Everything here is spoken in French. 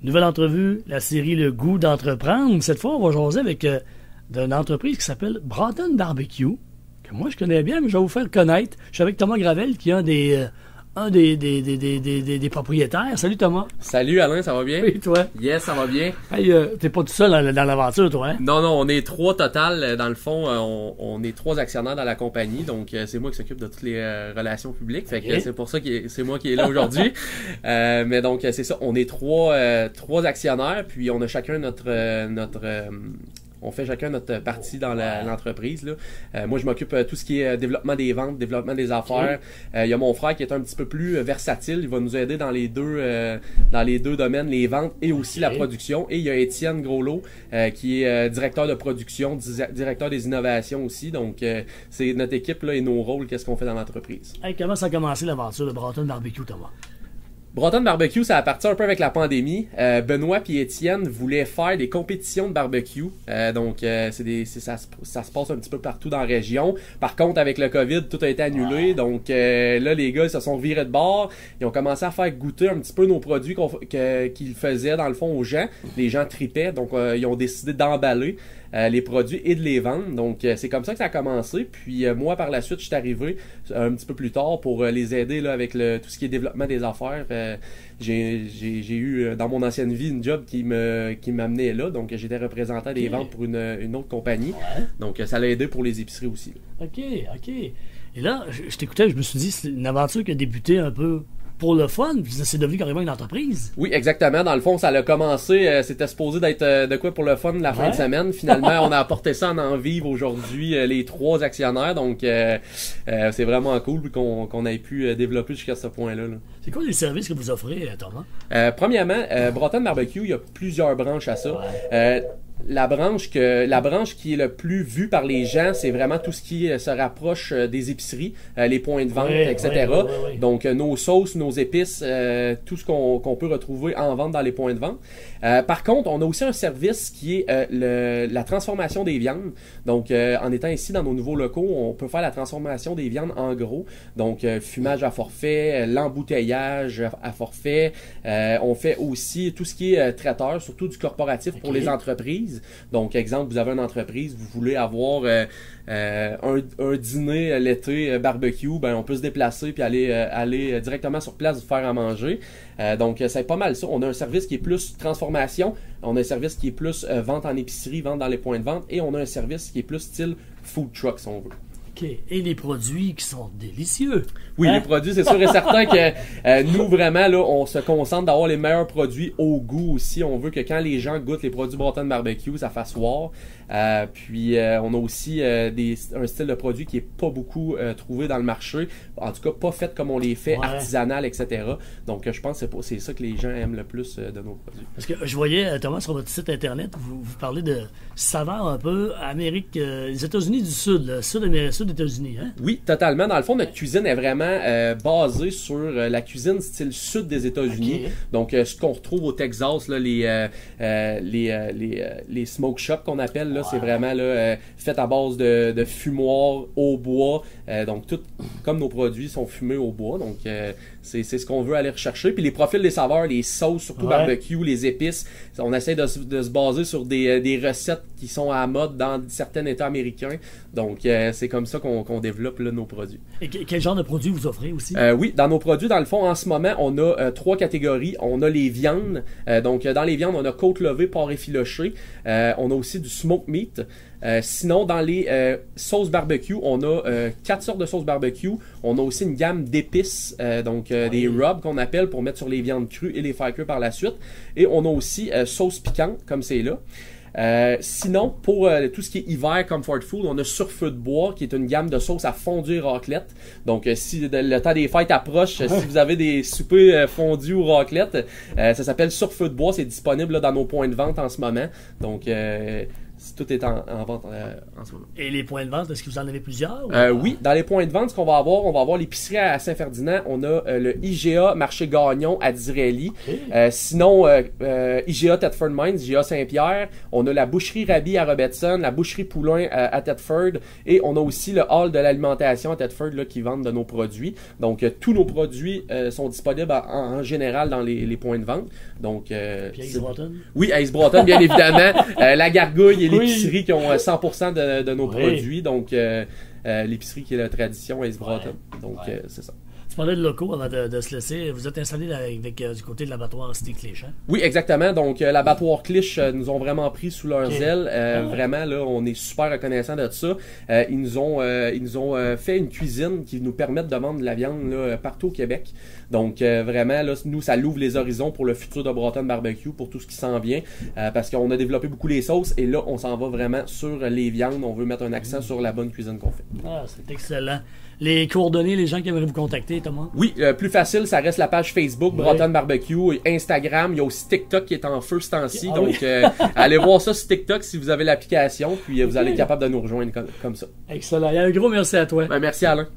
Nouvelle entrevue, la série Le goût d'entreprendre. Cette fois, on va jaser avec d'une entreprise qui s'appelle Broughton Barbecue, que moi je connais bien, mais je vais vous faire connaître. Je suis avec Thomas Gravel, qui est un des propriétaires. Salut Thomas. Salut Alain, ça va bien? Oui, toi? Yes, ça va bien. Hey, t'es pas tout seul dans l'aventure, toi, hein? Non, on est trois total. Dans le fond, on est trois actionnaires dans la compagnie. Donc, c'est moi qui s'occupe de toutes les relations publiques. Fait que c'est pour ça que c'est moi qui est là aujourd'hui. Mais donc, c'est ça. On est trois actionnaires. Puis, on a chacun on fait chacun notre partie dans l'entreprise. Moi, je m'occupe de tout ce qui est développement des ventes, développement des affaires. Il y a mon frère qui est un petit peu plus versatile. Il va nous aider dans les deux domaines, les ventes et aussi la production. Et il y a Étienne Groslot qui est directeur de production, directeur des innovations aussi. Donc, c'est notre équipe là, et nos rôles, qu'est-ce qu'on fait dans l'entreprise. Hey, comment ça a commencé l'aventure de Broughton Barbecue, Thomas? Broughton Barbecue, ça a parti un peu avec la pandémie. Benoît et Étienne voulaient faire des compétitions de barbecue. Donc, ça se passe un petit peu partout dans la région. Par contre, avec le COVID, tout a été annulé. Donc, là, les gars, ils se sont virés de bord. Ils ont commencé à faire goûter un petit peu nos produits qu'ils faisaient, dans le fond, aux gens. Les gens tripaient. Donc, ils ont décidé d'emballer les produits et de les vendre. Donc, c'est comme ça que ça a commencé. Puis, moi, par la suite, je suis arrivé un petit peu plus tard pour les aider là, avec tout ce qui est développement des affaires. J'ai eu, dans mon ancienne vie, une job qui m'amenait là. Donc, j'étais représentant des ventes pour une autre compagnie. Ouais. Donc, ça l'a aidé pour les épiceries aussi. Là. OK. Et là, je t'écoutais, je me suis dit, c'est une aventure qui a débuté un peu pour le fun, puis c'est devenu carrément une entreprise. Oui, exactement. Dans le fond, ça a commencé, c'était supposé d'être de quoi pour le fun la fin de semaine. Finalement, on a apporté ça en envive aujourd'hui, les trois actionnaires. Donc, c'est vraiment cool qu'on ait pu développer jusqu'à ce point-là. Là. C'est quoi les services que vous offrez, Thomas? Premièrement, Broughton Barbecue, il y a plusieurs branches à ça. Ouais. La branche qui est le plus vue par les gens, c'est vraiment tout ce qui se rapproche des épiceries, les points de vente, etc. Oui. Donc, nos sauces, nos épices, tout ce qu'on peut retrouver en vente dans les points de vente. Par contre, on a aussi un service qui est la transformation des viandes. Donc, en étant ici dans nos nouveaux locaux, on peut faire la transformation des viandes en gros. Donc, fumage à forfait, l'embouteillage à forfait. On fait aussi tout ce qui est traiteur, surtout du corporatif pour les entreprises. Donc, exemple, vous avez une entreprise, vous voulez avoir un dîner l'été barbecue, ben on peut se déplacer puis aller directement sur place vous faire à manger. Donc, c'est pas mal ça. On a un service qui est plus transformation, on a un service qui est plus vente en épicerie, vente dans les points de vente, et on a un service qui est plus style food truck, si on veut. OK. Et les produits qui sont délicieux. Oui, les produits, c'est sûr et certain que nous, vraiment, là, on se concentre d'avoir les meilleurs produits au goût aussi. On veut que quand les gens goûtent les produits Broughton Barbecue, ça fasse voir. Puis, on a aussi un style de produit qui est pas beaucoup trouvé dans le marché. En tout cas, pas fait comme on les fait, artisanal, etc. Donc, je pense que c'est ça que les gens aiment le plus de nos produits. Parce que je voyais, Thomas, sur votre site Internet, vous parlez de saveurs un peu Amérique, les États-Unis du Sud, le sud des États-Unis, hein? Oui, totalement. Dans le fond, notre cuisine est vraiment basée sur la cuisine style sud des États-Unis. Okay. Donc, ce qu'on retrouve au Texas, là, les smoke shops qu'on appelle, là, c'est vraiment là, fait à base de fumoir au bois. Donc, tout comme nos produits sont fumés au bois. Donc, c'est ce qu'on veut aller rechercher. Puis, les profils des saveurs, les sauces, surtout barbecue, les épices, on essaie de se baser sur des recettes qui sont à la mode dans certains États américains. Donc, c'est comme ça qu'on développe là, nos produits. Et quel genre de produits vous offrez aussi? Oui, dans nos produits, dans le fond, en ce moment, on a trois catégories. On a les viandes. Donc, dans les viandes, on a côte levée, porc effiloché. On a aussi du smoke meat. Sinon, dans les sauces barbecue, on a 4 sortes de sauces barbecue. On a aussi une gamme d'épices, des rubs qu'on appelle pour mettre sur les viandes crues et les faire cuire par la suite. Et on a aussi sauce piquante, comme c'est là. Sinon, pour tout ce qui est hiver, comfort food, on a sur feu de bois, qui est une gamme de sauces à fondue et raclette. Donc, si le temps des fêtes approche, si vous avez des soupers fondus ou raclette, ça s'appelle sur feu de bois. C'est disponible là, dans nos points de vente en ce moment. Donc, tout est en vente en ce moment. Et les points de vente, est-ce que vous en avez plusieurs? Oui, dans les points de vente, ce qu'on va avoir l'épicerie à Saint-Ferdinand, on a le IGA Marché Gagnon à Disraeli. Okay. Sinon, IGA Thetford Mines, IGA Saint-Pierre. On a la boucherie Rabi à Robertson, la boucherie Poulain à Thetford, et on a aussi le hall de l'alimentation à Thetford là, qui vendent de nos produits. Donc, tous nos produits sont disponibles en général dans les points de vente. Donc, Puis Ace Broughton? Oui, Ace Broughton, bien évidemment. La Gargouille et l'épicerie qui ont 100% de nos produits. Donc, l'épicerie qui est la tradition Ace Broughton. Donc, c'est ça. Tu parlais de locaux avant de se laisser. Vous êtes installé avec, du côté de l'abattoir Cité Cléch, hein? Oui, exactement. Donc, l'abattoir Clich nous ont vraiment pris sous leurs ailes. Vraiment, là, on est super reconnaissants de ça. Ils nous ont fait une cuisine qui nous permet de vendre de la viande là, partout au Québec. Donc, vraiment, là, nous, ça l'ouvre les horizons pour le futur de Broughton Barbecue, pour tout ce qui s'en vient. Parce qu'on a développé beaucoup les sauces et là, on s'en va vraiment sur les viandes. On veut mettre un accent sur la bonne cuisine qu'on fait. Ah, c'est excellent. Les coordonnées, les gens qui aimeraient vous contacter, Thomas? Oui, plus facile, ça reste la page Facebook, Broughton Barbecue, Instagram. Il y a aussi TikTok qui est en feu ce temps-ci. Donc, allez voir ça sur TikTok si vous avez l'application. Puis, vous allez être capable de nous rejoindre comme ça. Excellent. Et un gros merci à toi. Merci, Alain.